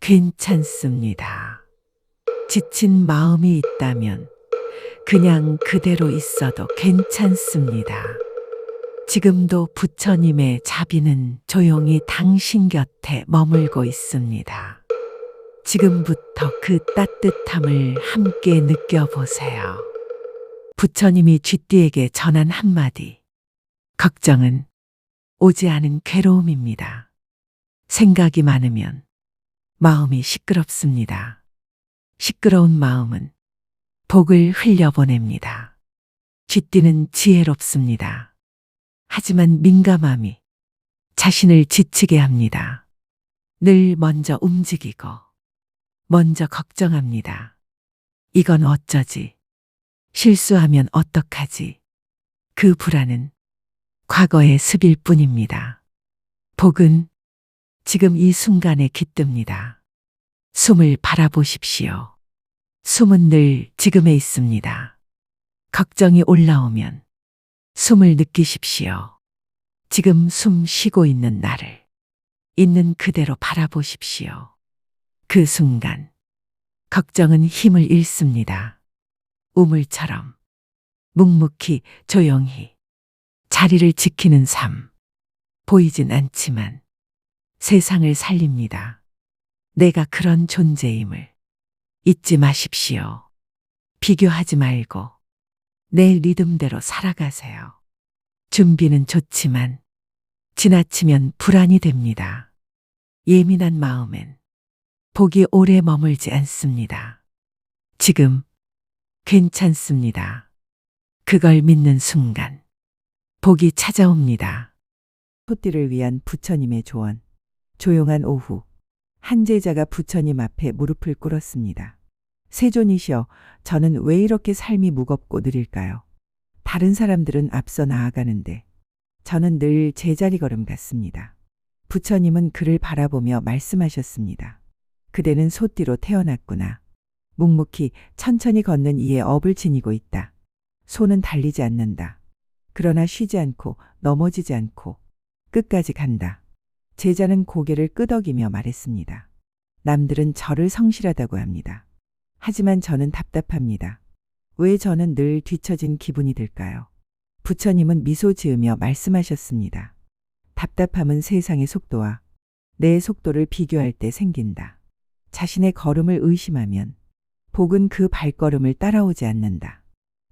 괜찮습니다. 지친 마음이 있다면 그냥 그대로 있어도 괜찮습니다. 지금도 부처님의 자비는 조용히 당신 곁에 머물고 있습니다. 지금부터 그 따뜻함을 함께 느껴보세요. 부처님이 쥐띠에게 전한 한마디. 걱정은 오지 않은 괴로움입니다. 생각이 많으면 마음이 시끄럽습니다. 시끄러운 마음은 복을 흘려보냅니다. 쥐띠는 지혜롭습니다. 하지만 민감함이 자신을 지치게 합니다. 늘 먼저 움직이고 먼저 걱정합니다. 이건 어쩌지? 실수하면 어떡하지? 그 불안은 과거의 습일 뿐입니다. 복은 지금 이 순간에 깃듭니다. 숨을 바라보십시오. 숨은 늘 지금에 있습니다. 걱정이 올라오면 숨을 느끼십시오. 지금 숨 쉬고 있는 나를 있는 그대로 바라보십시오. 그 순간 걱정은 힘을 잃습니다. 우물처럼 묵묵히 조용히 자리를 지키는 삶. 보이진 않지만 세상을 살립니다. 내가 그런 존재임을 잊지 마십시오. 비교하지 말고 내 리듬대로 살아가세요. 준비는 좋지만 지나치면 불안이 됩니다. 예민한 마음엔 복이 오래 머물지 않습니다. 지금 괜찮습니다. 그걸 믿는 순간 복이 찾아옵니다. 소띠를 위한 부처님의 조언. 조용한 오후, 한 제자가 부처님 앞에 무릎을 꿇었습니다. 세존이시여, 저는 왜 이렇게 삶이 무겁고 느릴까요? 다른 사람들은 앞서 나아가는데 저는 늘 제자리 걸음 같습니다. 부처님은 그를 바라보며 말씀하셨습니다. 그대는 소띠로 태어났구나. 묵묵히 천천히 걷는 이의 업을 지니고 있다. 소는 달리지 않는다. 그러나 쉬지 않고 넘어지지 않고 끝까지 간다. 제자는 고개를 끄덕이며 말했습니다. 남들은 저를 성실하다고 합니다. 하지만 저는 답답합니다. 왜 저는 늘 뒤처진 기분이 들까요? 부처님은 미소 지으며 말씀하셨습니다. 답답함은 세상의 속도와 내 속도를 비교할 때 생긴다. 자신의 걸음을 의심하면 복은 그 발걸음을 따라오지 않는다.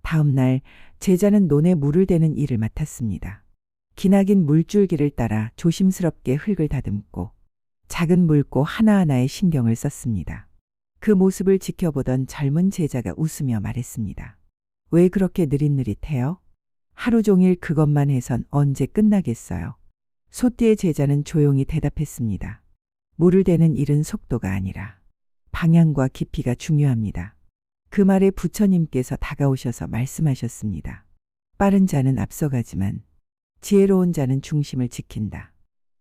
다음 날 제자는 논에 물을 대는 일을 맡았습니다. 기나긴 물줄기를 따라 조심스럽게 흙을 다듬고 작은 물고 하나하나에 신경을 썼습니다. 그 모습을 지켜보던 젊은 제자가 웃으며 말했습니다. 왜 그렇게 느릿느릿해요? 하루 종일 그것만 해선 언제 끝나겠어요? 소띠의 제자는 조용히 대답했습니다. 물을 대는 일은 속도가 아니라 방향과 깊이가 중요합니다. 그 말에 부처님께서 다가오셔서 말씀하셨습니다. 빠른 자는 앞서가지만 지혜로운 자는 중심을 지킨다.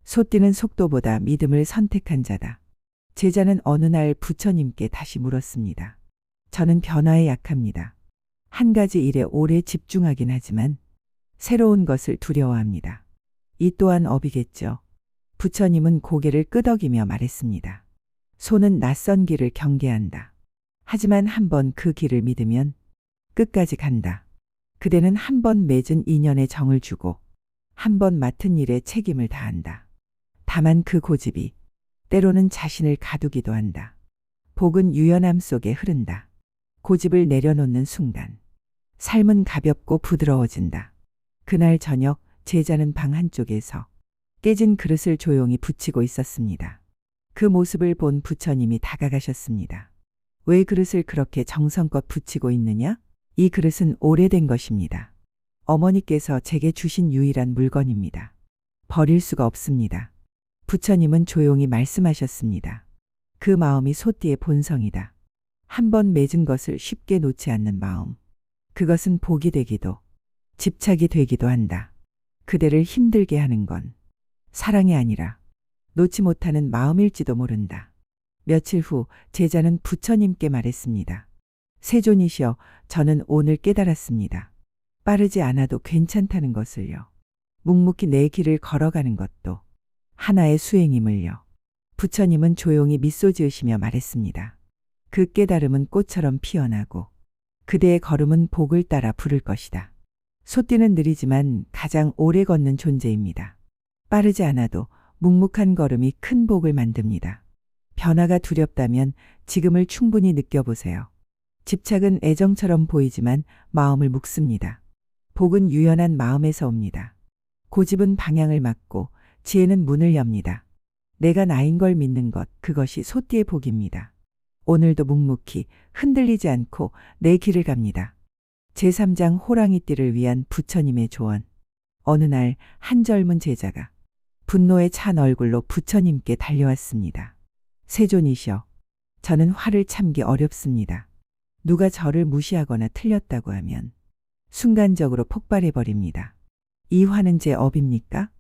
소띠는 속도보다 믿음을 선택한 자다. 제자는 어느 날 부처님께 다시 물었습니다. 저는 변화에 약합니다. 한 가지 일에 오래 집중하긴 하지만 새로운 것을 두려워합니다. 이 또한 업이겠죠. 부처님은 고개를 끄덕이며 말했습니다. 소는 낯선 길을 경계한다. 하지만 한번 그 길을 믿으면 끝까지 간다. 그대는 한 번 맺은 인연에 정을 주고 한 번 맡은 일에 책임을 다한다. 다만 그 고집이 때로는 자신을 가두기도 한다. 복은 유연함 속에 흐른다. 고집을 내려놓는 순간 삶은 가볍고 부드러워진다. 그날 저녁 제자는 방 한쪽에서 깨진 그릇을 조용히 붙이고 있었습니다. 그 모습을 본 부처님이 다가가셨습니다. 왜 그릇을 그렇게 정성껏 붙이고 있느냐? 이 그릇은 오래된 것입니다. 어머니께서 제게 주신 유일한 물건입니다. 버릴 수가 없습니다. 부처님은 조용히 말씀하셨습니다. 그 마음이 소띠의 본성이다. 한 번 맺은 것을 쉽게 놓지 않는 마음. 그것은 복이 되기도 집착이 되기도 한다. 그대를 힘들게 하는 건 사랑이 아니라 놓지 못하는 마음일지도 모른다. 며칠 후 제자는 부처님께 말했습니다. 세존이시여, 저는 오늘 깨달았습니다. 빠르지 않아도 괜찮다는 것을요. 묵묵히 내 길을 걸어가는 것도 하나의 수행임을요. 부처님은 조용히 미소 지으시며 말했습니다. 그 깨달음은 꽃처럼 피어나고 그대의 걸음은 복을 따라 부를 것이다. 소띠는 느리지만 가장 오래 걷는 존재입니다. 빠르지 않아도 묵묵한 걸음이 큰 복을 만듭니다. 변화가 두렵다면 지금을 충분히 느껴보세요. 집착은 애정처럼 보이지만 마음을 묶습니다. 복은 유연한 마음에서 옵니다. 고집은 방향을 막고 지혜는 문을 엽니다. 내가 나인 걸 믿는 것, 그것이 소띠의 복입니다. 오늘도 묵묵히 흔들리지 않고 내 길을 갑니다. 제3장 호랑이띠를 위한 부처님의 조언. 어느 날 한 젊은 제자가 분노에 찬 얼굴로 부처님께 달려왔습니다. 세존이시여, 저는 화를 참기 어렵습니다. 누가 저를 무시하거나 틀렸다고 하면 순간적으로 폭발해버립니다. 이 화는 제 업입니까?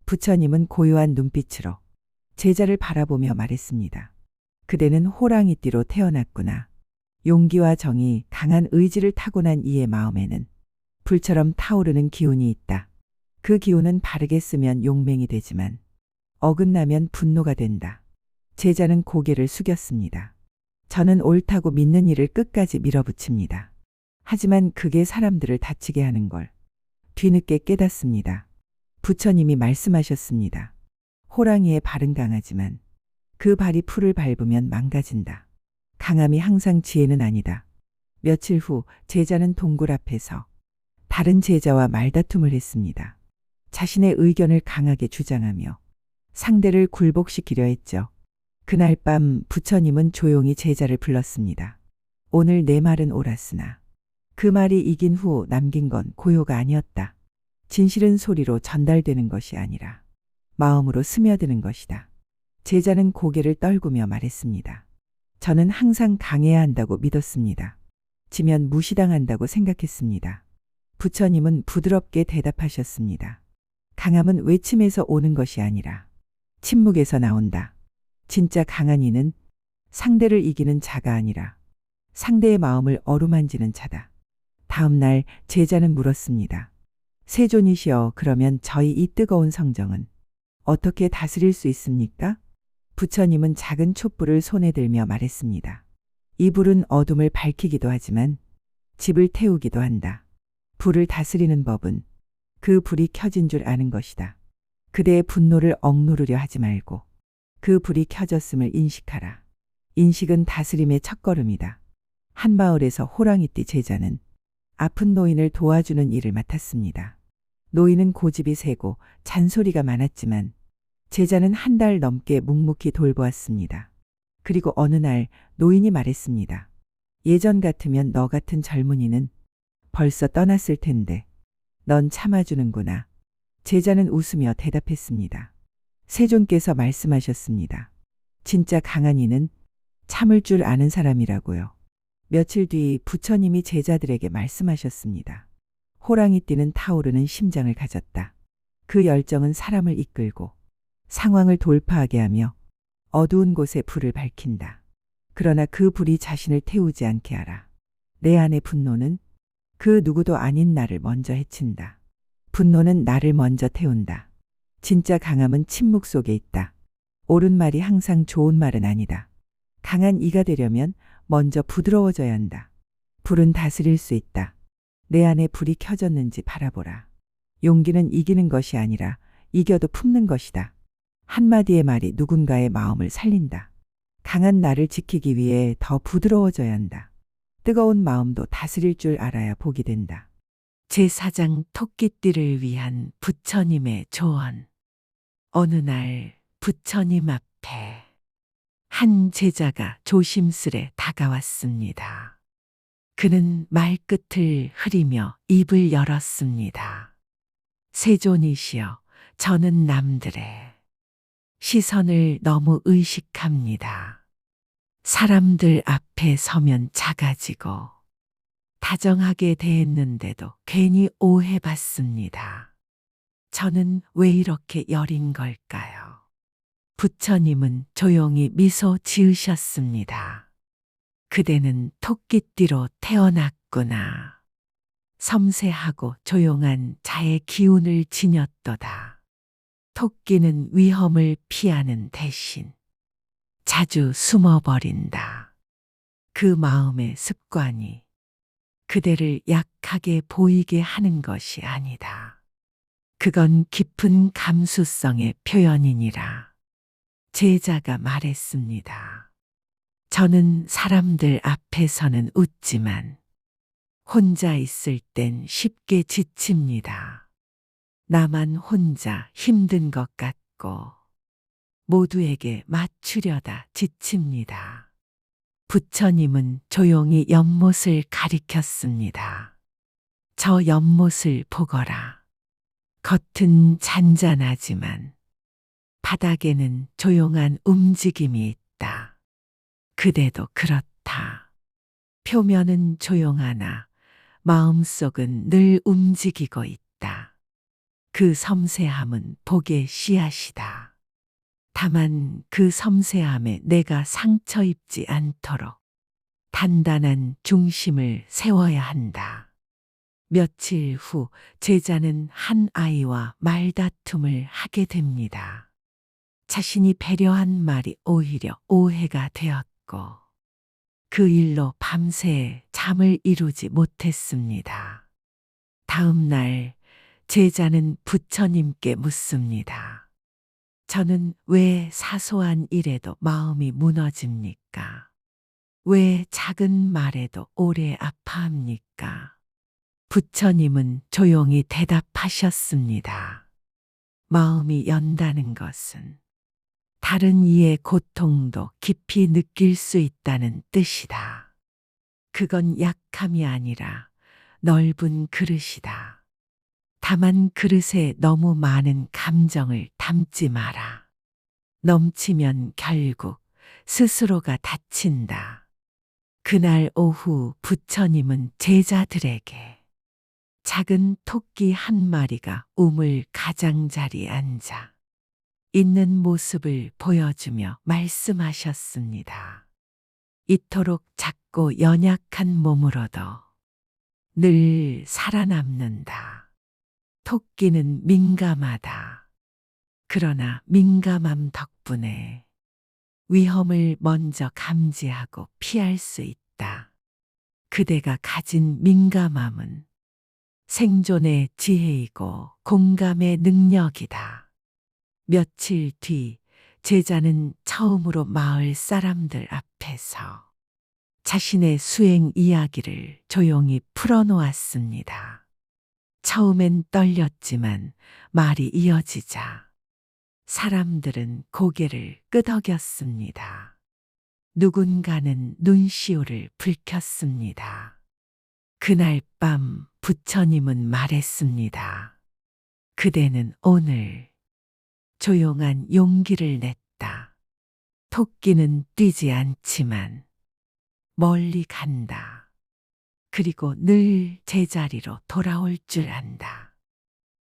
부처님은 고요한 눈빛으로 제자를 바라보며 말했습니다. 그대는 호랑이띠로 태어났구나. 용기와 정의, 강한 의지를 타고난 이의 마음에는 불처럼 타오르는 기운이 있다. 그 기운은 바르게 쓰면 용맹이 되지만 어긋나면 분노가 된다. 제자는 고개를 숙였습니다. 저는 옳다고 믿는 일을 끝까지 밀어붙입니다. 하지만 그게 사람들을 다치게 하는 걸 뒤늦게 깨닫습니다. 부처님이 말씀하셨습니다. 호랑이의 발은 강하지만 그 발이 풀을 밟으면 망가진다. 강함이 항상 지혜는 아니다. 며칠 후 제자는 동굴 앞에서 다른 제자와 말다툼을 했습니다. 자신의 의견을 강하게 주장하며 상대를 굴복시키려 했죠. 그날 밤 부처님은 조용히 제자를 불렀습니다. 오늘 내 말은 옳았으나 그 말이 이긴 후 남긴 건 고요가 아니었다. 진실은 소리로 전달되는 것이 아니라 마음으로 스며드는 것이다. 제자는 고개를 떨구며 말했습니다. 저는 항상 강해야 한다고 믿었습니다. 지면 무시당한다고 생각했습니다. 부처님은 부드럽게 대답하셨습니다. 강함은 외침에서 오는 것이 아니라 침묵에서 나온다. 진짜 강한 이는 상대를 이기는 자가 아니라 상대의 마음을 어루만지는 자다. 다음 날 제자는 물었습니다. 세존이시여, 그러면 저희 이 뜨거운 성정은 어떻게 다스릴 수 있습니까? 부처님은 작은 촛불을 손에 들며 말했습니다. 이 불은 어둠을 밝히기도 하지만 집을 태우기도 한다. 불을 다스리는 법은 그 불이 켜진 줄 아는 것이다. 그대의 분노를 억누르려 하지 말고 그 불이 켜졌음을 인식하라. 인식은 다스림의 첫걸음이다. 한마을에서 호랑이띠 제자는 아픈 노인을 도와주는 일을 맡았습니다. 노인은 고집이 세고 잔소리가 많았지만 제자는 한 달 넘게 묵묵히 돌보았습니다. 그리고 어느 날 노인이 말했습니다. 예전 같으면 너 같은 젊은이는 벌써 떠났을 텐데 넌 참아주는구나. 제자는 웃으며 대답했습니다. 세존께서 말씀하셨습니다. 진짜 강한 이는 참을 줄 아는 사람이라고요. 며칠 뒤 부처님이 제자들에게 말씀하셨습니다. 호랑이띠는 타오르는 심장을 가졌다. 그 열정은 사람을 이끌고 상황을 돌파하게 하며 어두운 곳에 불을 밝힌다. 그러나 그 불이 자신을 태우지 않게 하라. 내 안의 분노는 그 누구도 아닌 나를 먼저 해친다. 분노는 나를 먼저 태운다. 진짜 강함은 침묵 속에 있다. 옳은 말이 항상 좋은 말은 아니다. 강한 이가 되려면 먼저 부드러워져야 한다. 불은 다스릴 수 있다. 내 안에 불이 켜졌는지 바라보라. 용기는 이기는 것이 아니라 이겨도 품는 것이다. 한마디의 말이 누군가의 마음을 살린다. 강한 나를 지키기 위해 더 부드러워져야 한다. 뜨거운 마음도 다스릴 줄 알아야 복이 된다. 제4장 토끼띠를 위한 부처님의 조언. 어느 날 부처님 앞에 한 제자가 조심스레 다가왔습니다. 그는 말끝을 흐리며 입을 열었습니다. 세존이시여, 저는 남들의 시선을 너무 의식합니다. 사람들 앞에 서면 작아지고 다정하게 대했는데도 괜히 오해받습니다. 저는 왜 이렇게 여린 걸까요? 부처님은 조용히 미소 지으셨습니다. 그대는 토끼띠로 태어났구나. 섬세하고 조용한 자의 기운을 지녔도다. 토끼는 위험을 피하는 대신 자주 숨어버린다. 그 마음의 습관이 그대를 약하게 보이게 하는 것이 아니다. 그건 깊은 감수성의 표현이니라. 제자가 말했습니다. 저는 사람들 앞에서는 웃지만 혼자 있을 땐 쉽게 지칩니다. 나만 혼자 힘든 것 같고 모두에게 맞추려다 지칩니다. 부처님은 조용히 연못을 가리켰습니다. 저 연못을 보거라. 겉은 잔잔하지만 바닥에는 조용한 움직임이 있다. 그대도 그렇다. 표면은 조용하나 마음속은 늘 움직이고 있다. 그 섬세함은 복의 씨앗이다. 다만 그 섬세함에 내가 상처 입지 않도록 단단한 중심을 세워야 한다. 며칠 후 제자는 한 아이와 말다툼을 하게 됩니다. 자신이 배려한 말이 오히려 오해가 되었고 그 일로 밤새 잠을 이루지 못했습니다. 다음 날 제자는 부처님께 묻습니다. 저는 왜 사소한 일에도 마음이 무너집니까? 왜 작은 말에도 오래 아파합니까? 부처님은 조용히 대답하셨습니다. 마음이 연다는 것은 다른 이의 고통도 깊이 느낄 수 있다는 뜻이다. 그건 약함이 아니라 넓은 그릇이다. 다만 그릇에 너무 많은 감정을 담지 마라. 넘치면 결국 스스로가 다친다. 그날 오후 부처님은 제자들에게 작은 토끼 한 마리가 우물 가장자리에 앉아 있는 모습을 보여주며 말씀하셨습니다. 이토록 작고 연약한 몸으로도 늘 살아남는다. 토끼는 민감하다. 그러나 민감함 덕분에 위험을 먼저 감지하고 피할 수 있다. 그대가 가진 민감함은 생존의 지혜이고 공감의 능력이다. 며칠 뒤 제자는 처음으로 마을 사람들 앞에서 자신의 수행 이야기를 조용히 풀어놓았습니다. 처음엔 떨렸지만 말이 이어지자 사람들은 고개를 끄덕였습니다. 누군가는 눈시울을 붉혔습니다. 그날 밤 부처님은 말했습니다. 그대는 오늘 조용한 용기를 냈다. 토끼는 뛰지 않지만 멀리 간다. 그리고 늘 제자리로 돌아올 줄 안다.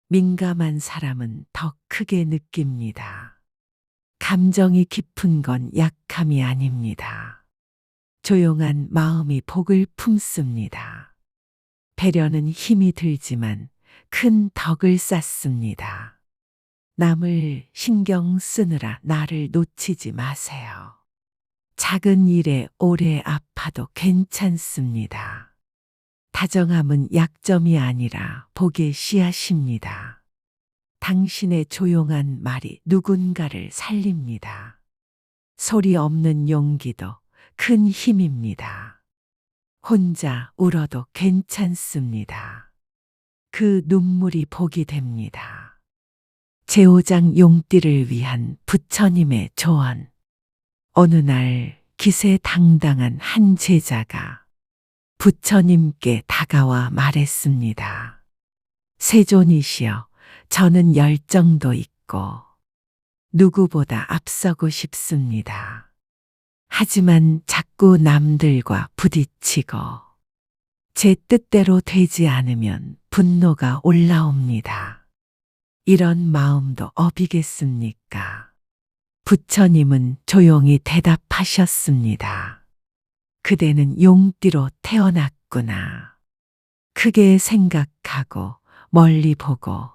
민감한 사람은 더 크게 느낍니다. 감정이 깊은 건 약함이 아닙니다. 조용한 마음이 복을 품습니다. 배려는 힘이 들지만 큰 덕을 쌓습니다. 남을 신경 쓰느라 나를 놓치지 마세요. 작은 일에 오래 아파도 괜찮습니다. 다정함은 약점이 아니라 복의 씨앗입니다. 당신의 조용한 말이 누군가를 살립니다. 소리 없는 용기도 큰 힘입니다. 혼자 울어도 괜찮습니다. 그 눈물이 복이 됩니다. 제5장 용띠를 위한 부처님의 조언. 어느 날 기세당당한 한 제자가 부처님께 다가와 말했습니다. 세존이시여, 저는 열정도 있고 누구보다 앞서고 싶습니다. 하지만 자꾸 남들과 부딪히고 제 뜻대로 되지 않으면 분노가 올라옵니다. 이런 마음도 업이겠습니까? 부처님은 조용히 대답하셨습니다. 그대는 용띠로 태어났구나. 크게 생각하고 멀리 보고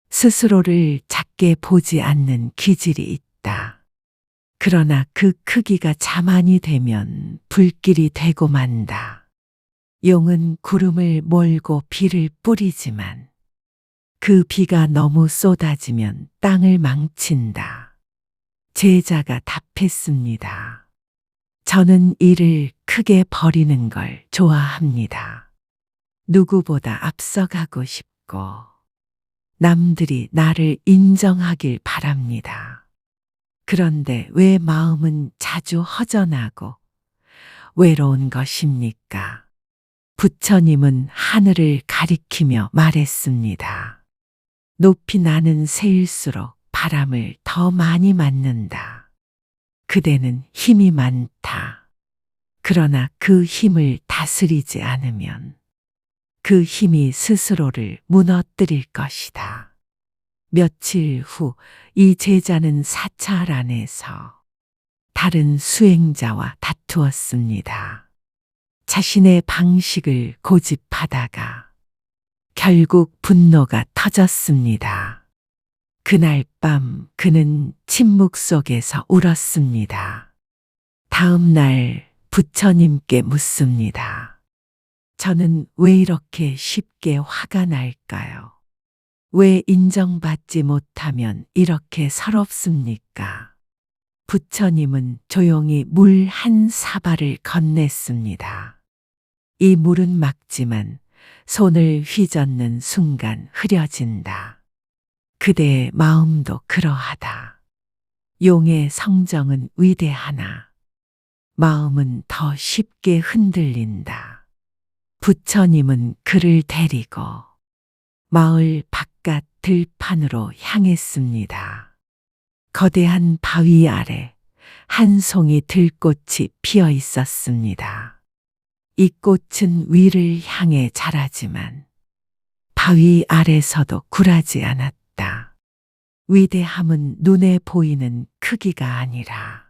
스스로를 작게 보지 않는 기질이 있다. 그러나 그 크기가 자만이 되면 불길이 되고 만다. 용은 구름을 몰고 비를 뿌리지만 그 비가 너무 쏟아지면 땅을 망친다. 제자가 답했습니다. 저는 일을 크게 벌이는 걸 좋아합니다. 누구보다 앞서가고 싶고 남들이 나를 인정하길 바랍니다. 그런데 왜 마음은 자주 허전하고 외로운 것입니까? 부처님은 하늘을 가리키며 말했습니다. 높이 나는 새일수록 바람을 더 많이 맞는다. 그대는 힘이 많다. 그러나 그 힘을 다스리지 않으면 그 힘이 스스로를 무너뜨릴 것이다. 며칠 후 이 제자는 사찰 안에서 다른 수행자와 다투었습니다. 자신의 방식을 고집하다가 결국 분노가 터졌습니다. 그날 밤 그는 침묵 속에서 울었습니다. 다음 날 부처님께 묻습니다. 저는 왜 이렇게 쉽게 화가 날까요? 왜 인정받지 못하면 이렇게 서럽습니까? 부처님은 조용히 물 한 사발을 건넸습니다. 이 물은 막지만 손을 휘젓는 순간 흐려진다. 그대의 마음도 그러하다. 용의 성정은 위대하나 마음은 더 쉽게 흔들린다. 부처님은 그를 데리고 마을 바깥 들판으로 향했습니다. 거대한 바위 아래 한 송이 들꽃이 피어 있었습니다. 이 꽃은 위를 향해 자라지만 바위 아래서도 굴하지 않았다. 위대함은 눈에 보이는 크기가 아니라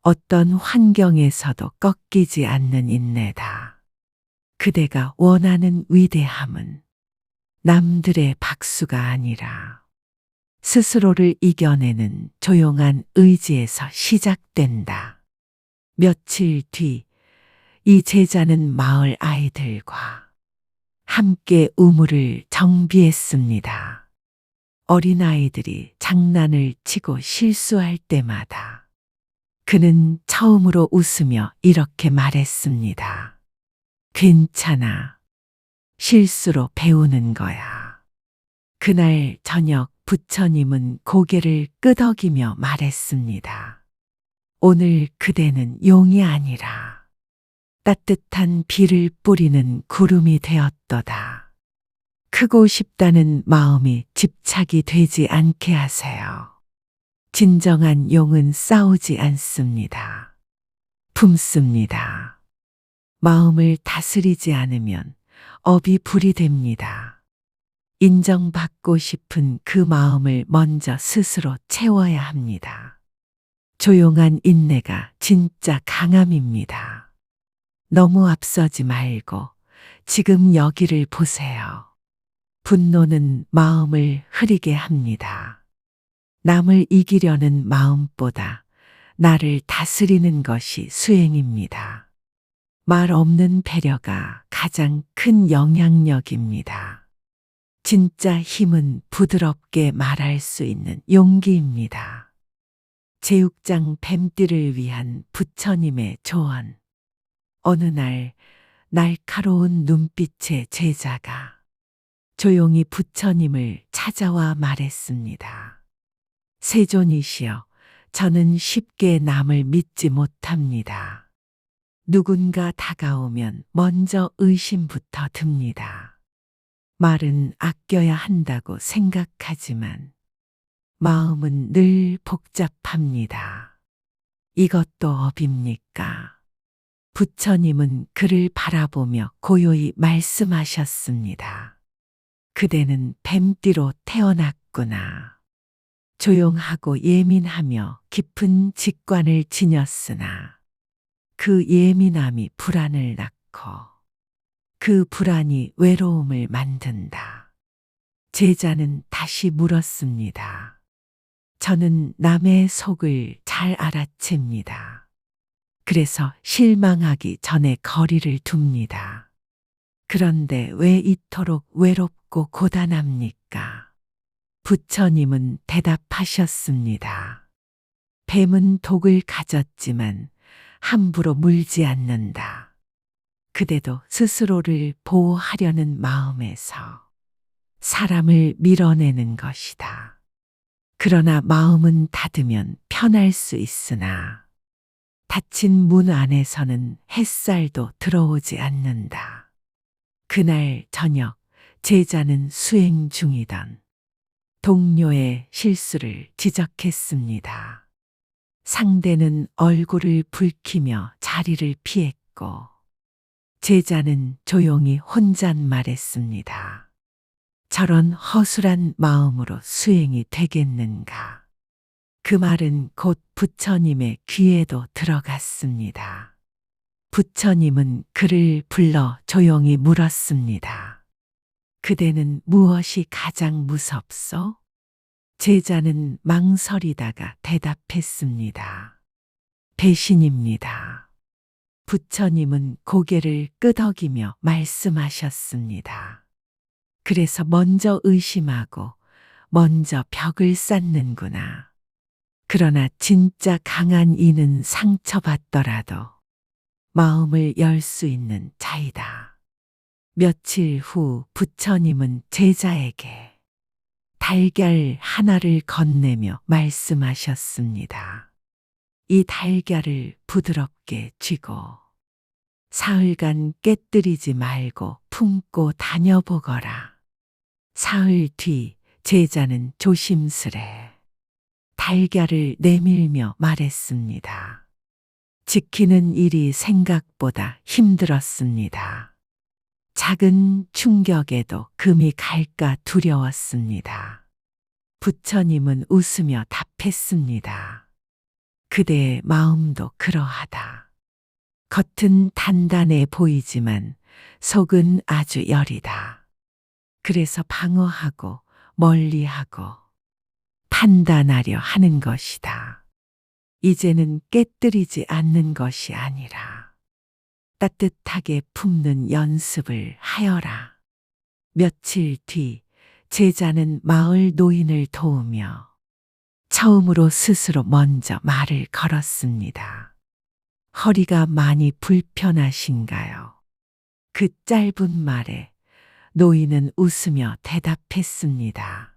어떤 환경에서도 꺾이지 않는 인내다. 그대가 원하는 위대함은 남들의 박수가 아니라 스스로를 이겨내는 조용한 의지에서 시작된다. 며칠 뒤 이 제자는 마을 아이들과 함께 우물을 정비했습니다. 어린아이들이 장난을 치고 실수할 때마다 그는 처음으로 웃으며 이렇게 말했습니다. 괜찮아. 실수로 배우는 거야. 그날 저녁 부처님은 고개를 끄덕이며 말했습니다. 오늘 그대는 용이 아니라 따뜻한 비를 뿌리는 구름이 되었도다. 크고 싶다는 마음이 집착이 되지 않게 하세요. 진정한 용은 싸우지 않습니다. 품습니다. 마음을 다스리지 않으면 업이 불이 됩니다. 인정받고 싶은 그 마음을 먼저 스스로 채워야 합니다. 조용한 인내가 진짜 강함입니다. 너무 앞서지 말고 지금 여기를 보세요. 분노는 마음을 흐리게 합니다. 남을 이기려는 마음보다 나를 다스리는 것이 수행입니다. 말 없는 배려가 가장 큰 영향력입니다. 진짜 힘은 부드럽게 말할 수 있는 용기입니다. 제육장 뱀띠를 위한 부처님의 조언. 어느 날 날카로운 눈빛의 제자가 조용히 부처님을 찾아와 말했습니다. 세존이시여, 저는 쉽게 남을 믿지 못합니다. 누군가 다가오면 먼저 의심부터 듭니다. 말은 아껴야 한다고 생각하지만 마음은 늘 복잡합니다. 이것도 업입니까? 부처님은 그를 바라보며 고요히 말씀하셨습니다. 그대는 뱀띠로 태어났구나. 조용하고 예민하며 깊은 직관을 지녔으나 그 예민함이 불안을 낳고 그 불안이 외로움을 만든다. 제자는 다시 물었습니다. 저는 남의 속을 잘 알아챕니다. 그래서 실망하기 전에 거리를 둡니다. 그런데 왜 이토록 외롭고 고단합니까? 부처님은 대답하셨습니다. 뱀은 독을 가졌지만 함부로 물지 않는다. 그대도 스스로를 보호하려는 마음에서 사람을 밀어내는 것이다. 그러나 마음은 닫으면 편할 수 있으나 닫힌 문 안에서는 햇살도 들어오지 않는다. 그날 저녁 제자는 수행 중이던 동료의 실수를 지적했습니다. 상대는 얼굴을 붉히며 자리를 피했고 제자는 조용히 혼잣말했습니다. 저런 허술한 마음으로 수행이 되겠는가? 그 말은 곧 부처님의 귀에도 들어갔습니다. 부처님은 그를 불러 조용히 물었습니다. 그대는 무엇이 가장 무섭소? 제자는 망설이다가 대답했습니다. 배신입니다. 부처님은 고개를 끄덕이며 말씀하셨습니다. 그래서 먼저 의심하고 먼저 벽을 쌓는구나. 그러나 진짜 강한 이는 상처받더라도 마음을 열 수 있는 자이다. 며칠 후 부처님은 제자에게 달걀 하나를 건네며 말씀하셨습니다. 이 달걀을 부드럽게 쥐고 사흘간 깨뜨리지 말고 품고 다녀보거라. 사흘 뒤 제자는 조심스레 달걀을 내밀며 말했습니다. 지키는 일이 생각보다 힘들었습니다. 작은 충격에도 금이 갈까 두려웠습니다. 부처님은 웃으며 답했습니다. 그대의 마음도 그러하다. 겉은 단단해 보이지만 속은 아주 여리다. 그래서 방어하고 멀리하고 판단하려 하는 것이다. 이제는 깨뜨리지 않는 것이 아니라 따뜻하게 품는 연습을 하여라. 며칠 뒤 제자는 마을 노인을 도우며 처음으로 스스로 먼저 말을 걸었습니다. 허리가 많이 불편하신가요? 그 짧은 말에 노인은 웃으며 대답했습니다.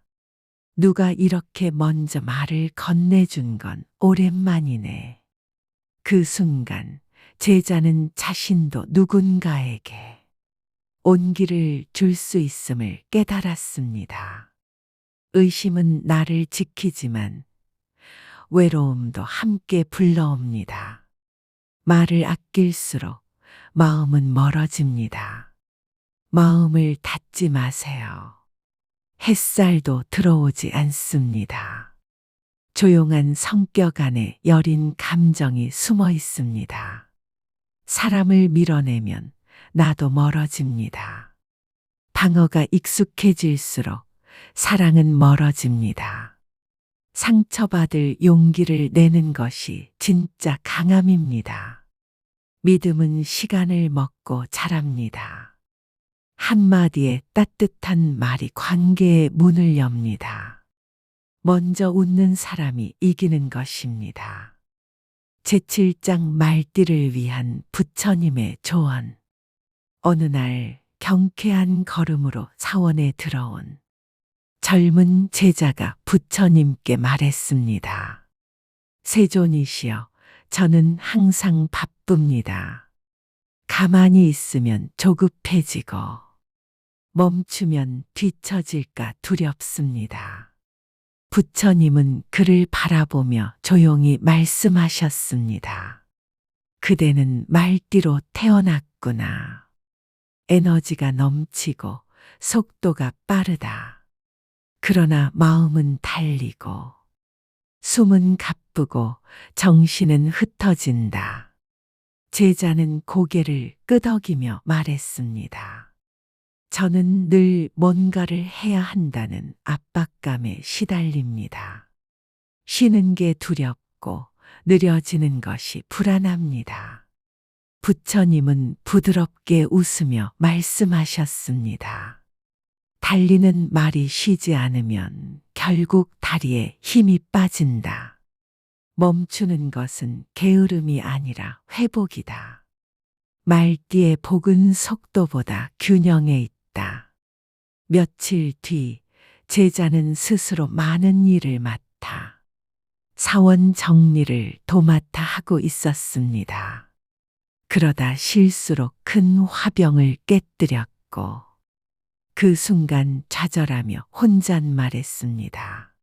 누가 이렇게 먼저 말을 건네준 건 오랜만이네. 그 순간 제자는 자신도 누군가에게 온기를 줄 수 있음을 깨달았습니다. 의심은 나를 지키지만 외로움도 함께 불러옵니다. 말을 아낄수록 마음은 멀어집니다. 마음을 닫지 마세요. 햇살도 들어오지 않습니다. 조용한 성격 안에 여린 감정이 숨어 있습니다. 사람을 밀어내면 나도 멀어집니다. 방어가 익숙해질수록 사랑은 멀어집니다. 상처받을 용기를 내는 것이 진짜 강함입니다. 믿음은 시간을 먹고 자랍니다. 한마디의 따뜻한 말이 관계의 문을 엽니다. 먼저 웃는 사람이 이기는 것입니다. 제7장 말띠를 위한 부처님의 조언. 어느 날 경쾌한 걸음으로 사원에 들어온 젊은 제자가 부처님께 말했습니다. 세존이시여, 저는 항상 바쁩니다. 가만히 있으면 조급해지고 멈추면 뒤처질까 두렵습니다. 부처님은 그를 바라보며 조용히 말씀하셨습니다. 그대는 말띠로 태어났구나. 에너지가 넘치고 속도가 빠르다. 그러나 마음은 달리고 숨은 가쁘고 정신은 흩어진다. 제자는 고개를 끄덕이며 말했습니다. 저는 늘 뭔가를 해야 한다는 압박감에 시달립니다. 쉬는 게 두렵고 느려지는 것이 불안합니다. 부처님은 부드럽게 웃으며 말씀하셨습니다. 달리는 말이 쉬지 않으면 결국 다리에 힘이 빠진다. 멈추는 것은 게으름이 아니라 회복이다. 말띠의 복은 속도보다 균형에 있다. 며칠 뒤 제자는 스스로 많은 일을 맡아 사원 정리를 도맡아 하고 있었습니다. 그러다 실수로 큰 화병을 깨뜨렸고 그 순간 좌절하며 혼잣말했습니다.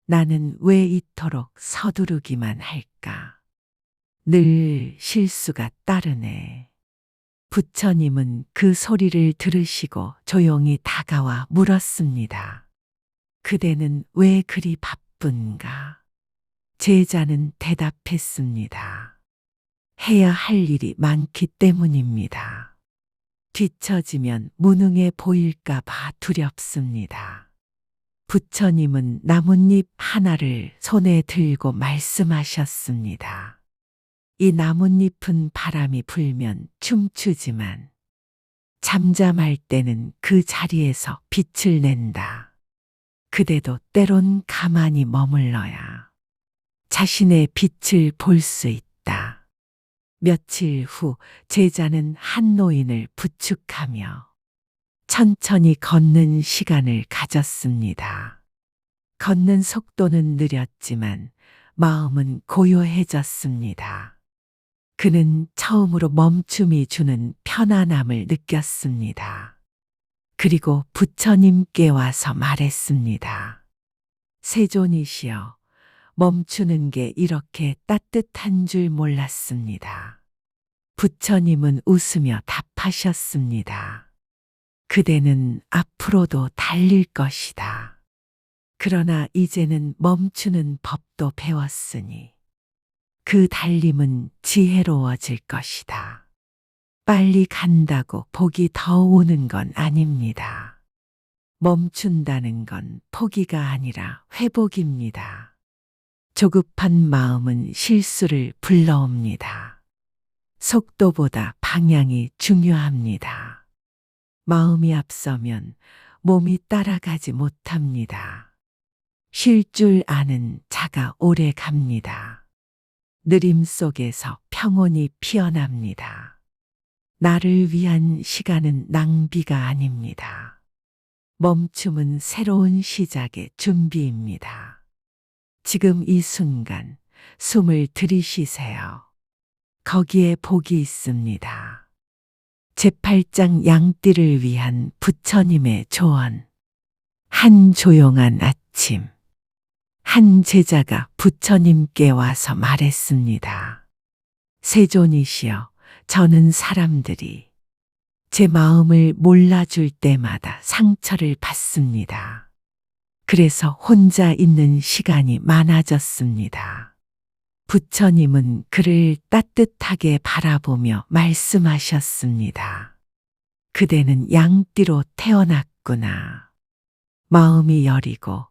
나는 왜 이토록 서두르기만 할까? 늘 실수가 따르네. 부처님은 그 소리를 들으시고 조용히 다가와 물었습니다. 그대는 왜 그리 바쁜가? 제자는 대답했습니다. 해야 할 일이 많기 때문입니다. 뒤처지면 무능해 보일까 봐 두렵습니다. 부처님은 나뭇잎 하나를 손에 들고 말씀하셨습니다. 이 나뭇잎은 바람이 불면 춤추지만 잠잠할 때는 그 자리에서 빛을 낸다. 그대도 때론 가만히 머물러야 자신의 빛을 볼 수 있다. 며칠 후 제자는 한 노인을 부축하며 천천히 걷는 시간을 가졌습니다. 걷는 속도는 느렸지만 마음은 고요해졌습니다. 그는 처음으로 멈춤이 주는 편안함을 느꼈습니다. 그리고 부처님께 와서 말했습니다. 세존이시여, 멈추는 게 이렇게 따뜻한 줄 몰랐습니다. 부처님은 웃으며 답하셨습니다. 그대는 앞으로도 달릴 것이다. 그러나 이제는 멈추는 법도 배웠으니 그 달림은 지혜로워질 것이다. 빨리 간다고 복이 더 오는 건 아닙니다. 멈춘다는 건 포기가 아니라 회복입니다. 조급한 마음은 실수를 불러옵니다. 속도보다 방향이 중요합니다. 마음이 앞서면 몸이 따라가지 못합니다. 쉴 줄 아는 자가 오래 갑니다. 느림 속에서 평온이 피어납니다. 나를 위한 시간은 낭비가 아닙니다. 멈춤은 새로운 시작의 준비입니다. 지금 이 순간 숨을 들이쉬세요. 거기에 복이 있습니다. 제8장 양띠를 위한 부처님의 조언. 한 조용한 아침. 한 제자가 부처님께 와서 말했습니다. 세존이시여, 저는 사람들이 제 마음을 몰라줄 때마다 상처를 받습니다. 그래서 혼자 있는 시간이 많아졌습니다. 부처님은 그를 따뜻하게 바라보며 말씀하셨습니다. 그대는 양띠로 태어났구나. 마음이 여리고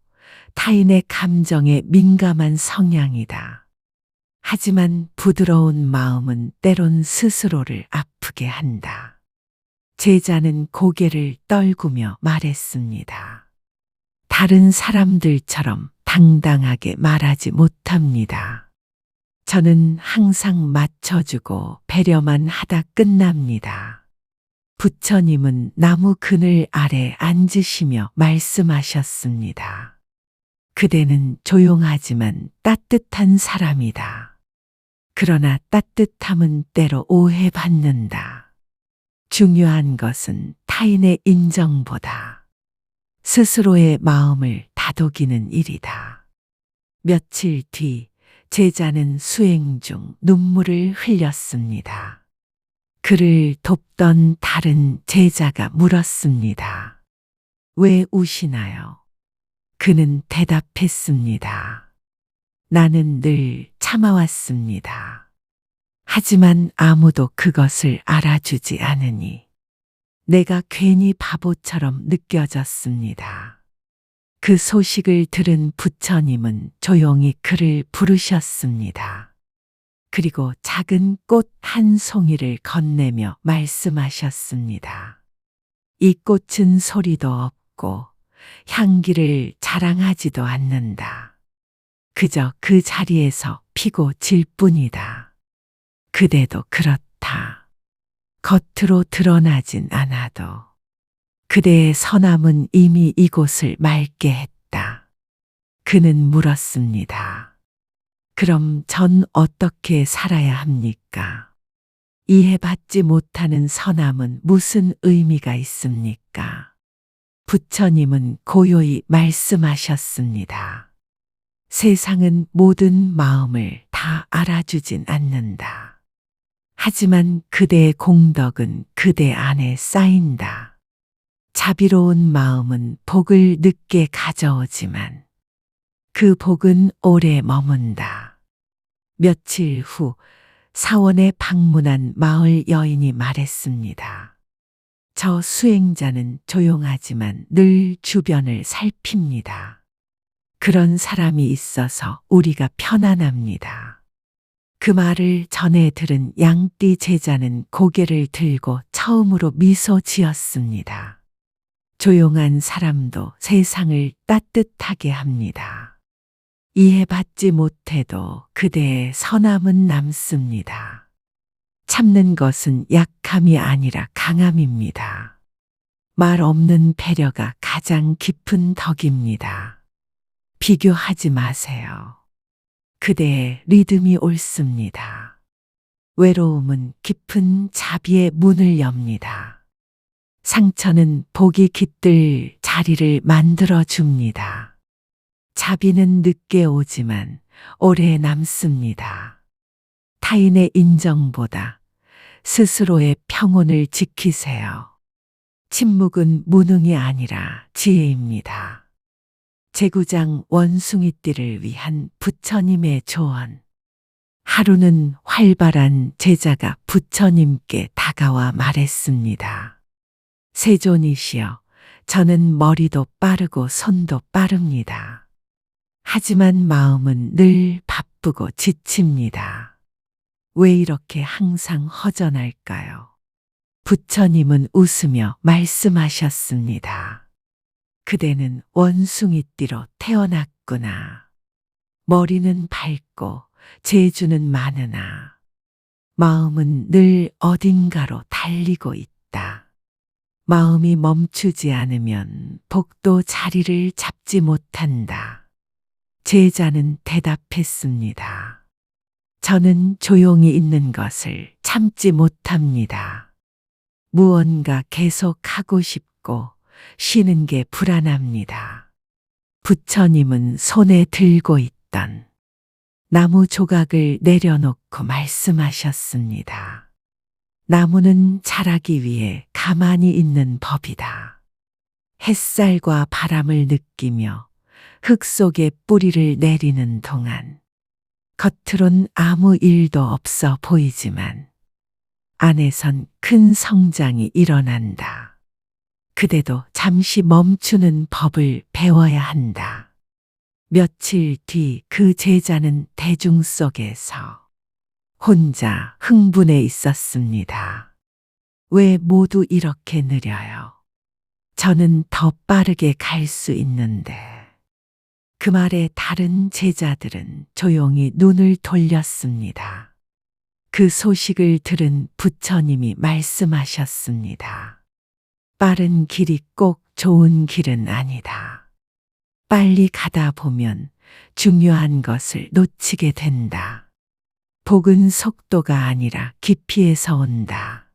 타인의 감정에 민감한 성향이다. 하지만 부드러운 마음은 때론 스스로를 아프게 한다. 제자는 고개를 떨구며 말했습니다. 다른 사람들처럼 당당하게 말하지 못합니다. 저는 항상 맞춰주고 배려만 하다 끝납니다. 부처님은 나무 그늘 아래 앉으시며 말씀하셨습니다. 그대는 조용하지만 따뜻한 사람이다. 그러나 따뜻함은 때로 오해받는다. 중요한 것은 타인의 인정보다 스스로의 마음을 다독이는 일이다. 며칠 뒤 제자는 수행 중 눈물을 흘렸습니다. 그를 돕던 다른 제자가 물었습니다. 왜 우시나요? 그는 대답했습니다. 나는 늘 참아왔습니다. 하지만 아무도 그것을 알아주지 않으니 내가 괜히 바보처럼 느껴졌습니다. 그 소식을 들은 부처님은 조용히 그를 부르셨습니다. 그리고 작은 꽃 한 송이를 건네며 말씀하셨습니다. 이 꽃은 소리도 없고 향기를 자랑하지도 않는다. 그저 그 자리에서 피고 질 뿐이다. 그대도 그렇다. 겉으로 드러나진 않아도 그대의 선함은 이미 이곳을 맑게 했다. 그는 물었습니다. 그럼 전 어떻게 살아야 합니까? 이해받지 못하는 선함은 무슨 의미가 있습니까? 부처님은 고요히 말씀하셨습니다. 세상은 모든 마음을 다 알아주진 않는다. 하지만 그대의 공덕은 그대 안에 쌓인다. 자비로운 마음은 복을 늦게 가져오지만 그 복은 오래 머문다. 며칠 후 사원에 방문한 마을 여인이 말했습니다. 저 수행자는 조용하지만 늘 주변을 살핍니다. 그런 사람이 있어서 우리가 편안합니다. 그 말을 전해 들은 양띠 제자는 고개를 들고 처음으로 미소 지었습니다. 조용한 사람도 세상을 따뜻하게 합니다. 이해받지 못해도 그대의 선함은 남습니다. 참는 것은 약함이 아니라 강함입니다. 말 없는 배려가 가장 깊은 덕입니다. 비교하지 마세요. 그대의 리듬이 옳습니다. 외로움은 깊은 자비의 문을 엽니다. 상처는 복이 깃들 자리를 만들어 줍니다. 자비는 늦게 오지만 오래 남습니다. 타인의 인정보다 스스로의 평온을 지키세요. 침묵은 무능이 아니라 지혜입니다. 제구장 원숭이띠를 위한 부처님의 조언. 하루는 활발한 제자가 부처님께 다가와 말했습니다. 세존이시여, 저는 머리도 빠르고 손도 빠릅니다. 하지만 마음은 늘 바쁘고 지칩니다. 왜 이렇게 항상 허전할까요? 부처님은 웃으며 말씀하셨습니다. 그대는 원숭이띠로 태어났구나. 머리는 밝고 재주는 많으나 마음은 늘 어딘가로 달리고 있다. 마음이 멈추지 않으면 복도 자리를 잡지 못한다. 제자는 대답했습니다. 저는 조용히 있는 것을 참지 못합니다. 무언가 계속 하고 싶고 쉬는 게 불안합니다. 부처님은 손에 들고 있던 나무 조각을 내려놓고 말씀하셨습니다. 나무는 자라기 위해 가만히 있는 법이다. 햇살과 바람을 느끼며 흙 속에 뿌리를 내리는 동안 겉으론 아무 일도 없어 보이지만 안에선 큰 성장이 일어난다. 그대도 잠시 멈추는 법을 배워야 한다. 며칠 뒤 그 제자는 대중 속에서 혼자 흥분해 있었습니다. 왜 모두 이렇게 느려요? 저는 더 빠르게 갈 수 있는데. 그 말에 다른 제자들은 조용히 눈을 돌렸습니다. 그 소식을 들은 부처님이 말씀하셨습니다. 빠른 길이 꼭 좋은 길은 아니다. 빨리 가다 보면 중요한 것을 놓치게 된다. 복은 속도가 아니라 깊이에서 온다.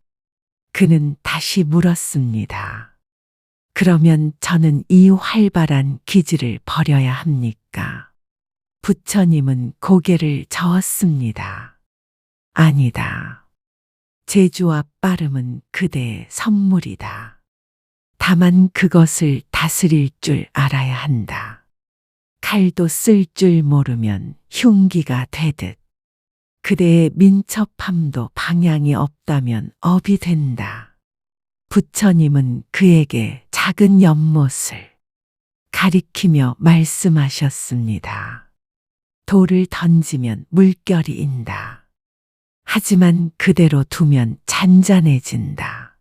그는 다시 물었습니다. 그러면 저는 이 활발한 기질을 버려야 합니까? 부처님은 고개를 저었습니다. 아니다. 재주와 빠름은 그대의 선물이다. 다만 그것을 다스릴 줄 알아야 한다. 칼도 쓸 줄 모르면 흉기가 되듯 그대의 민첩함도 방향이 없다면 업이 된다. 부처님은 그에게 작은 연못을 가리키며 말씀하셨습니다. 돌을 던지면 물결이 인다. 하지만 그대로 두면 잔잔해진다.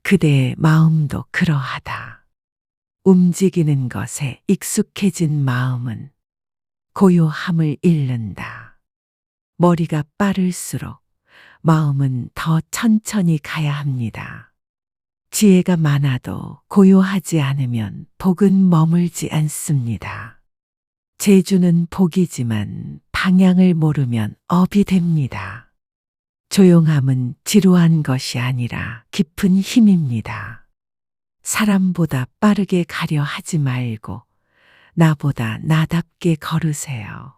그대의 마음도 그러하다. 움직이는 것에 익숙해진 마음은 고요함을 잃는다. 머리가 빠를수록 마음은 더 천천히 가야 합니다. 지혜가 많아도 고요하지 않으면 복은 머물지 않습니다. 재주는 복이지만 방향을 모르면 업이 됩니다. 조용함은 지루한 것이 아니라 깊은 힘입니다. 사람보다 빠르게 가려 하지 말고 나보다 나답게 걸으세요.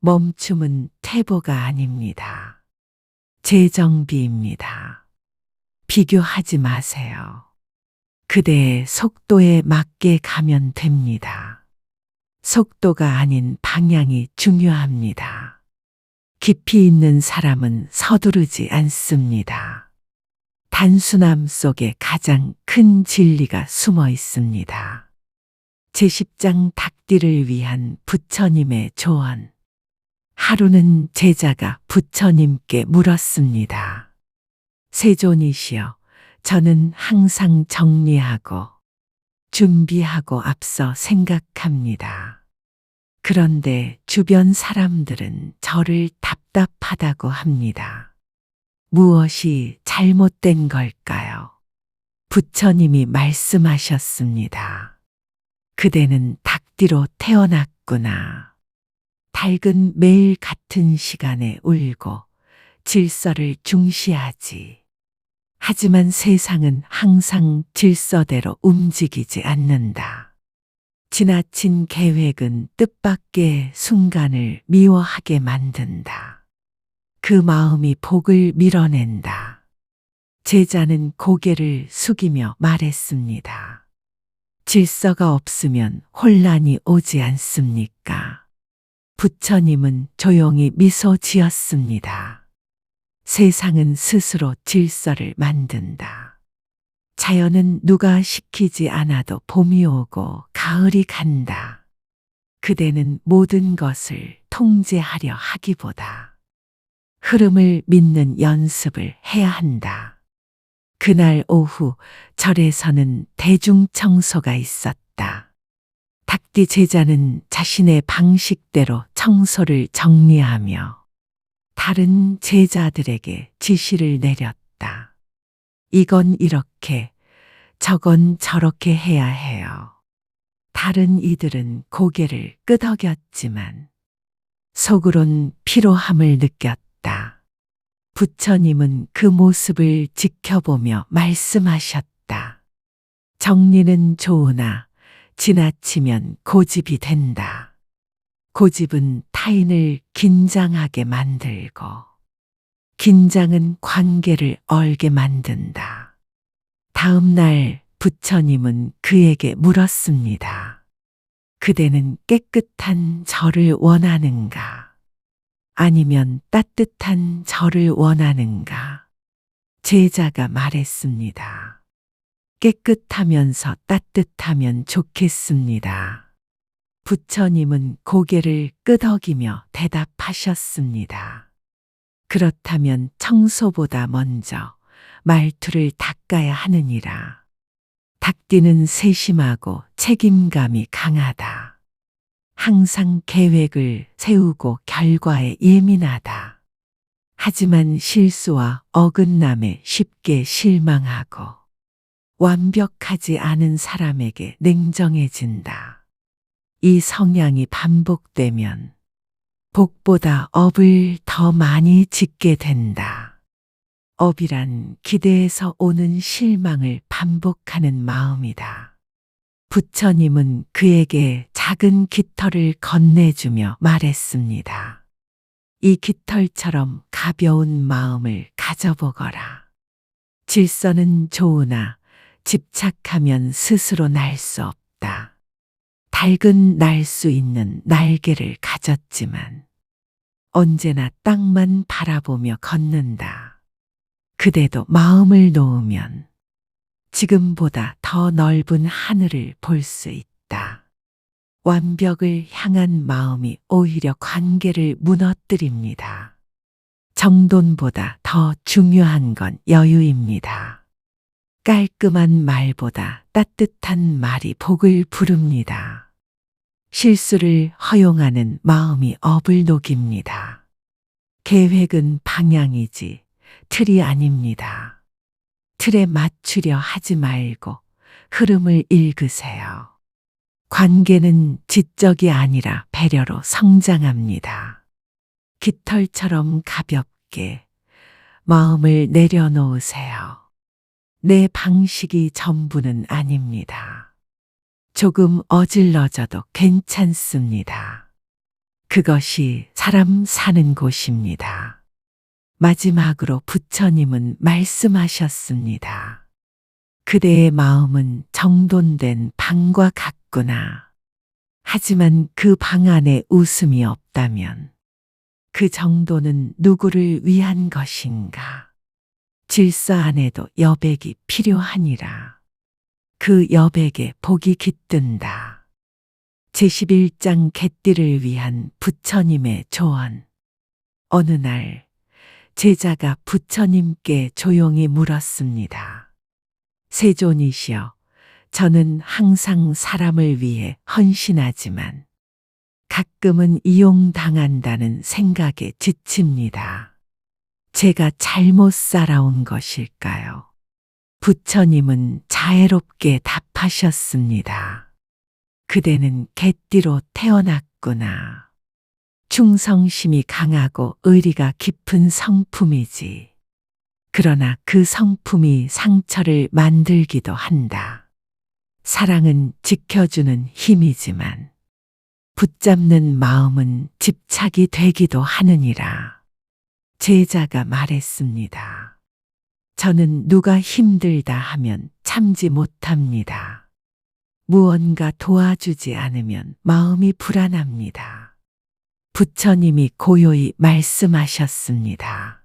멈춤은 퇴보가 아닙니다. 재정비입니다. 비교하지 마세요. 그대의 속도에 맞게 가면 됩니다. 속도가 아닌 방향이 중요합니다. 깊이 있는 사람은 서두르지 않습니다. 단순함 속에 가장 큰 진리가 숨어 있습니다. 제10장 닭띠를 위한 부처님의 조언. 하루는 제자가 부처님께 물었습니다. 세존이시여, 저는 항상 정리하고 준비하고 앞서 생각합니다. 그런데 주변 사람들은 저를 답답하다고 합니다. 무엇이 잘못된 걸까요? 부처님이 말씀하셨습니다. 그대는 닭띠로 태어났구나. 닭은 매일 같은 시간에 울고 질서를 중시하지. 하지만 세상은 항상 질서대로 움직이지 않는다. 지나친 계획은 뜻밖의 순간을 미워하게 만든다. 그 마음이 복을 밀어낸다. 제자는 고개를 숙이며 말했습니다. 질서가 없으면 혼란이 오지 않습니까? 부처님은 조용히 미소 지었습니다. 세상은 스스로 질서를 만든다. 자연은 누가 시키지 않아도 봄이 오고 가을이 간다. 그대는 모든 것을 통제하려 하기보다 흐름을 믿는 연습을 해야 한다. 그날 오후 절에서는 대중청소가 있었다. 닭띠 제자는 자신의 방식대로 청소를 정리하며 다른 제자들에게 지시를 내렸다. 이건 이렇게, 저건 저렇게 해야 해요. 다른 이들은 고개를 끄덕였지만 속으론 피로함을 느꼈다. 부처님은 그 모습을 지켜보며 말씀하셨다. 정리는 좋으나 지나치면 고집이 된다. 고집은 타인을 긴장하게 만들고 긴장은 관계를 얼게 만든다. 다음 날 부처님은 그에게 물었습니다. 그대는 깨끗한 저를 원하는가? 아니면 따뜻한 저를 원하는가? 제자가 말했습니다. 깨끗하면서 따뜻하면 좋겠습니다. 부처님은 고개를 끄덕이며 대답하셨습니다. 그렇다면 청소보다 먼저 말투를 닦아야 하느니라. 닭띠는 세심하고 책임감이 강하다. 항상 계획을 세우고 결과에 예민하다. 하지만 실수와 어긋남에 쉽게 실망하고 완벽하지 않은 사람에게 냉정해진다. 이 성향이 반복되면 복보다 업을 더 많이 짓게 된다. 업이란 기대에서 오는 실망을 반복하는 마음이다. 부처님은 그에게 작은 깃털을 건네주며 말했습니다. 이 깃털처럼 가벼운 마음을 가져보거라. 질서는 좋으나 집착하면 스스로 날 수 없다. 닭은 날 수 있는 날개를 가졌지만 언제나 땅만 바라보며 걷는다. 그대도 마음을 놓으면 지금보다 더 넓은 하늘을 볼 수 있다. 없다. 완벽을 향한 마음이 오히려 관계를 무너뜨립니다. 정돈보다 더 중요한 건 여유입니다. 깔끔한 말보다 따뜻한 말이 복을 부릅니다. 실수를 허용하는 마음이 업을 녹입니다. 계획은 방향이지 틀이 아닙니다. 틀에 맞추려 하지 말고 흐름을 읽으세요. 관계는 지적이 아니라 배려로 성장합니다. 깃털처럼 가볍게 마음을 내려놓으세요. 내 방식이 전부는 아닙니다. 조금 어질러져도 괜찮습니다. 그것이 사람 사는 곳입니다. 마지막으로 부처님은 말씀하셨습니다. 그대의 마음은 정돈된 방과 같구나. 하지만 그 방 안에 웃음이 없다면 그 정도는 누구를 위한 것인가? 질서 안에도 여백이 필요하니라. 그 여백에 복이 깃든다. 제11장 개띠를 위한 부처님의 조언. 어느 날 제자가 부처님께 조용히 물었습니다. 세존이시여, 저는 항상 사람을 위해 헌신하지만 가끔은 이용당한다는 생각에 지칩니다. 제가 잘못 살아온 것일까요? 부처님은 자애롭게 답하셨습니다. 그대는 개띠로 태어났구나. 충성심이 강하고 의리가 깊은 성품이지. 그러나 그 성품이 상처를 만들기도 한다. 사랑은 지켜주는 힘이지만 붙잡는 마음은 집착이 되기도 하느니라. 제자가 말했습니다. 저는 누가 힘들다 하면 참지 못합니다. 무언가 도와주지 않으면 마음이 불안합니다. 부처님이 고요히 말씀하셨습니다.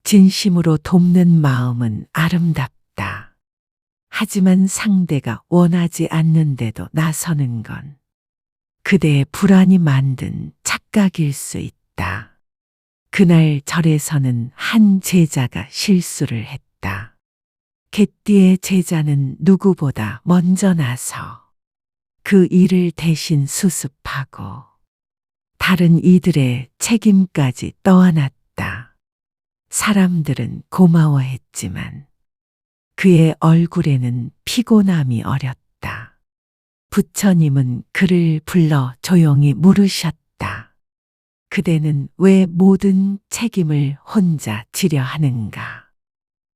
진심으로 돕는 마음은 아름답다. 하지만 상대가 원하지 않는데도 나서는 건 그대의 불안이 만든 착각일 수 있다. 그날 절에서는 한 제자가 실수를 했다. 개띠의 제자는 누구보다 먼저 나서 그 일을 대신 수습하고 다른 이들의 책임까지 떠안았다. 사람들은 고마워했지만 그의 얼굴에는 피곤함이 어렸다. 부처님은 그를 불러 조용히 물으셨다. 그대는 왜 모든 책임을 혼자 지려 하는가?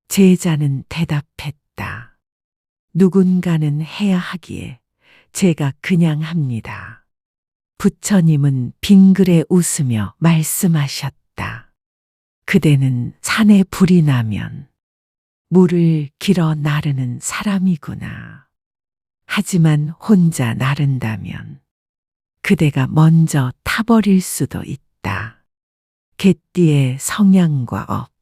제자는 대답했다. 누군가는 해야 하기에 제가 그냥 합니다. 부처님은 빙그레 웃으며 말씀하셨다. 그대는 산에 불이 나면 물을 길어 나르는 사람이구나. 하지만 혼자 나른다면 그대가 먼저 타버릴 수도 있다. 개띠의 성향과 업.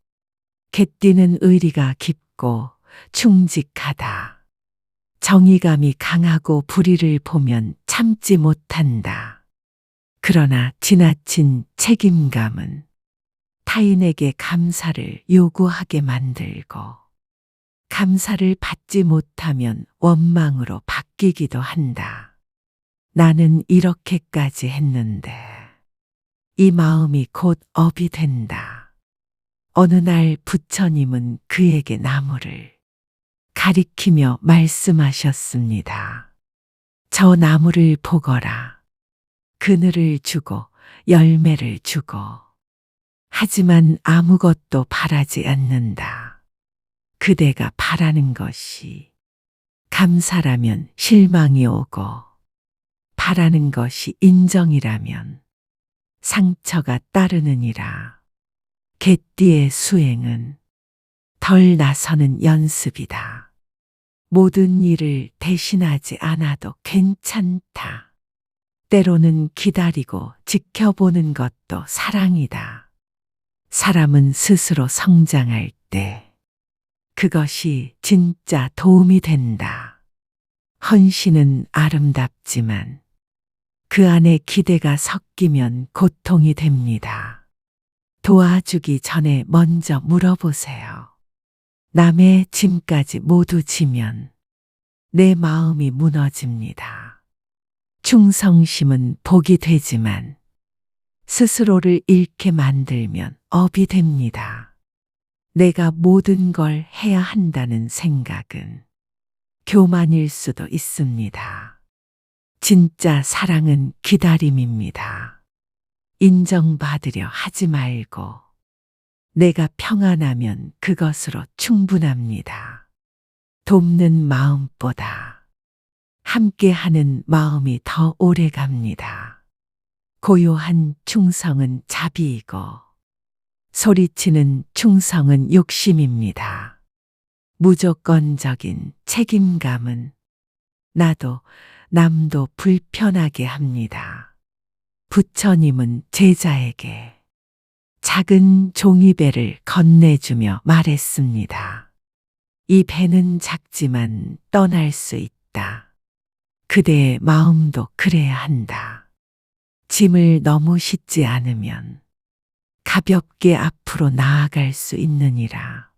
개띠는 의리가 깊고 충직하다. 정의감이 강하고 불의를 보면 참지 못한다. 그러나 지나친 책임감은 타인에게 감사를 요구하게 만들고 감사를 받지 못하면 원망으로 바뀌기도 한다. 나는 이렇게까지 했는데 이 마음이 곧 업이 된다. 어느 날 부처님은 그에게 나무를 가리키며 말씀하셨습니다. 저 나무를 보거라. 그늘을 주고 열매를 주고 하지만 아무것도 바라지 않는다. 그대가 바라는 것이 감사라면 실망이 오고 바라는 것이 인정이라면 상처가 따르느니라. 개띠의 수행은 덜 나서는 연습이다. 모든 일을 대신하지 않아도 괜찮다. 때로는 기다리고 지켜보는 것도 사랑이다. 사람은 스스로 성장할 때 그것이 진짜 도움이 된다. 헌신은 아름답지만 그 안에 기대가 섞이면 고통이 됩니다. 도와주기 전에 먼저 물어보세요. 남의 짐까지 모두 지면 내 마음이 무너집니다. 충성심은 복이 되지만 스스로를 잃게 만들면 업이 됩니다. 내가 모든 걸 해야 한다는 생각은 교만일 수도 있습니다. 진짜 사랑은 기다림입니다. 인정받으려 하지 말고 내가 평안하면 그것으로 충분합니다. 돕는 마음보다 함께하는 마음이 더 오래 갑니다. 고요한 충성은 자비이고 소리치는 충성은 욕심입니다. 무조건적인 책임감은 나도 남도 불편하게 합니다. 부처님은 제자에게 작은 종이배를 건네주며 말했습니다. 이 배는 작지만 떠날 수 있다. 그대의 마음도 그래야 한다. 짐을 너무 싣지 않으면 가볍게 앞으로 나아갈 수 있느니라.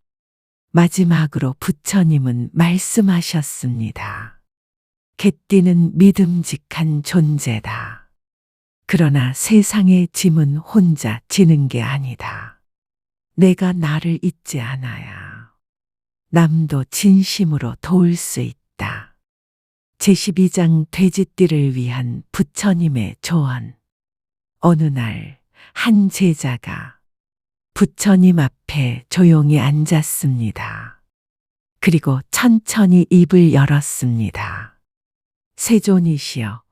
마지막으로 부처님은 말씀하셨습니다. 개띠는 믿음직한 존재다. 그러나 세상의 짐은 혼자 지는 게 아니다. 내가 나를 잊지 않아야 남도 진심으로 도울 수 있다. 제12장 돼지띠를 위한 부처님의 조언. 어느 날 한 제자가 부처님 앞에 조용히 앉았습니다. 그리고 천천히 입을 열었습니다. 세존이시여,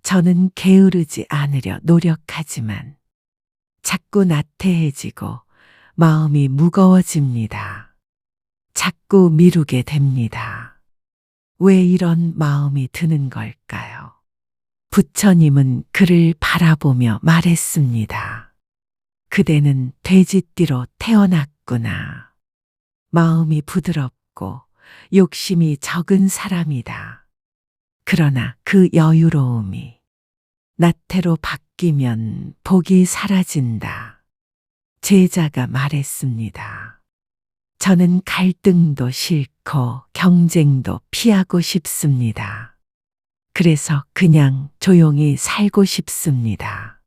저는 게으르지 않으려 노력하지만 자꾸 나태해지고 마음이 무거워집니다. 자꾸 미루게 됩니다. 왜 이런 마음이 드는 걸까요? 부처님은 그를 바라보며 말했습니다. 그대는 돼지띠로 태어났구나. 마음이 부드럽고 욕심이 적은 사람이다. 그러나 그 여유로움이 나태로 바뀌면 복이 사라진다. 제자가 말했습니다. 저는 갈등도 싫고 경쟁도 피하고 싶습니다. 그래서 그냥 조용히 살고 싶습니다.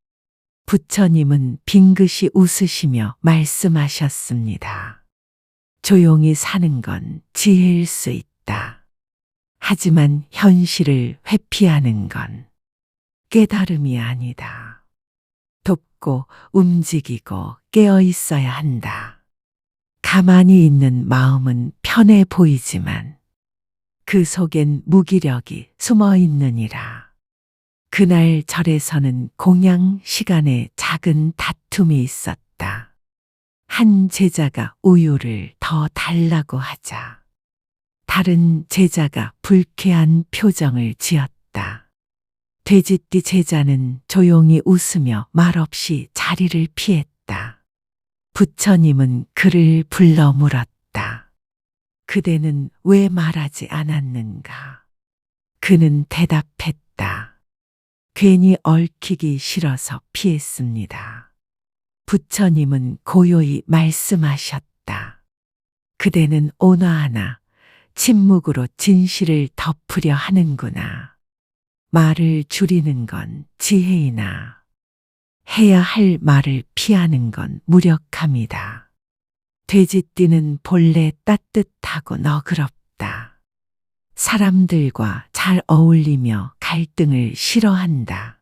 부처님은 빙긋이 웃으시며 말씀하셨습니다. 조용히 사는 건 지혜일 수 있다. 하지만 현실을 회피하는 건 깨달음이 아니다. 돕고 움직이고 깨어 있어야 한다. 가만히 있는 마음은 편해 보이지만 그 속엔 무기력이 숨어 있느니라. 그날 절에서는 공양 시간에 작은 다툼이 있었다. 한 제자가 우유를 더 달라고 하자 다른 제자가 불쾌한 표정을 지었다. 돼지띠 제자는 조용히 웃으며 말없이 자리를 피했다. 부처님은 그를 불러 물었다. 그대는 왜 말하지 않았는가? 그는 대답했다. 괜히 얽히기 싫어서 피했습니다. 부처님은 고요히 말씀하셨다. 그대는 온화하나 침묵으로 진실을 덮으려 하는구나. 말을 줄이는 건 지혜이나 해야 할 말을 피하는 건 무력함이다. 돼지띠는 본래 따뜻하고 너그럽다. 사람들과 잘 어울리며 갈등을 싫어한다.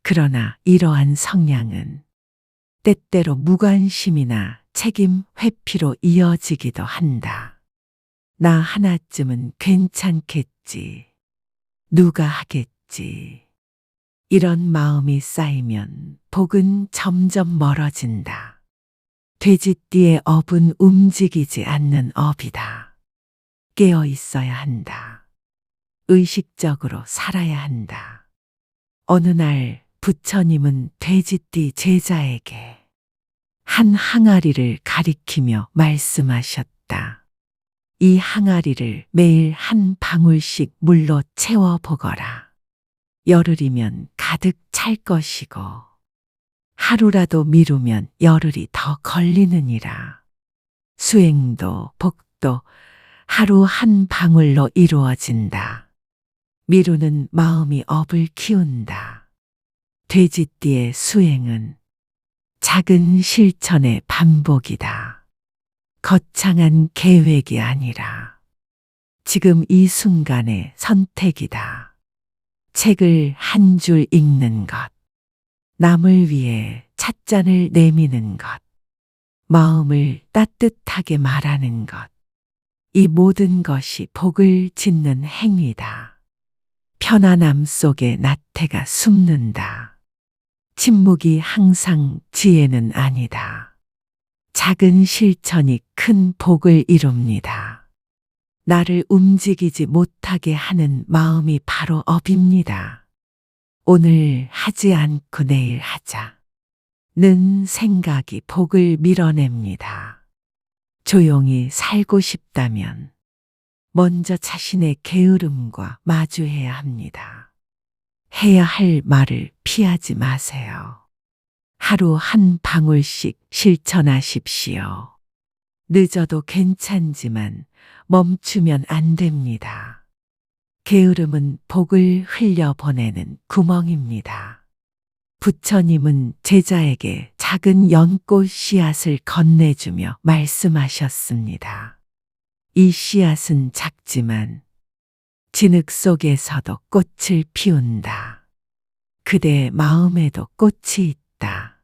그러나 이러한 성향은 때때로 무관심이나 책임 회피로 이어지기도 한다. 나 하나쯤은 괜찮겠지. 누가 하겠지. 이런 마음이 쌓이면 복은 점점 멀어진다. 돼지띠의 업은 움직이지 않는 업이다. 깨어 있어야 한다. 의식적으로 살아야 한다. 어느 날 부처님은 돼지띠 제자에게 한 항아리를 가리키며 말씀하셨다. 이 항아리를 매일 한 방울씩 물로 채워보거라. 열흘이면 가득 찰 것이고 하루라도 미루면 열흘이 더 걸리느니라. 수행도 복도 하루 한 방울로 이루어진다. 미루는 마음이 업을 키운다. 돼지띠의 수행은 작은 실천의 반복이다. 거창한 계획이 아니라 지금 이 순간의 선택이다. 책을 한 줄 읽는 것, 남을 위해 찻잔을 내미는 것, 마음을 따뜻하게 말하는 것, 이 모든 것이 복을 짓는 행위다. 편안함 속에 나태가 숨는다. 침묵이 항상 지혜는 아니다. 작은 실천이 큰 복을 이룹니다. 나를 움직이지 못하게 하는 마음이 바로 업입니다. 오늘 하지 않고 내일 하자. 는 생각이 복을 밀어냅니다. 조용히 살고 싶다면 먼저 자신의 게으름과 마주해야 합니다. 해야 할 말을 피하지 마세요. 하루 한 방울씩 실천하십시오. 늦어도 괜찮지만 멈추면 안 됩니다. 게으름은 복을 흘려보내는 구멍입니다. 부처님은 제자에게 작은 연꽃 씨앗을 건네주며 말씀하셨습니다. 이 씨앗은 작지만 진흙 속에서도 꽃을 피운다. 그대 마음에도 꽃이 있다.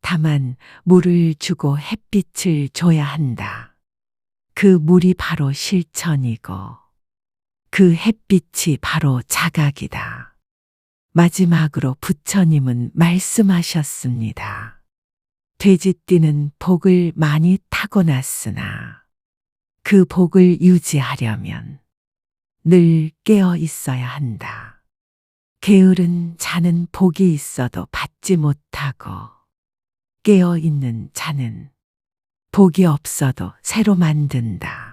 다만 물을 주고 햇빛을 줘야 한다. 그 물이 바로 실천이고 그 햇빛이 바로 자각이다. 마지막으로 부처님은 말씀하셨습니다. 돼지띠는 복을 많이 타고났으나 그 복을 유지하려면 늘 깨어 있어야 한다. 게으른 자는 복이 있어도 받지 못하고 깨어 있는 자는 복이 없어도 새로 만든다.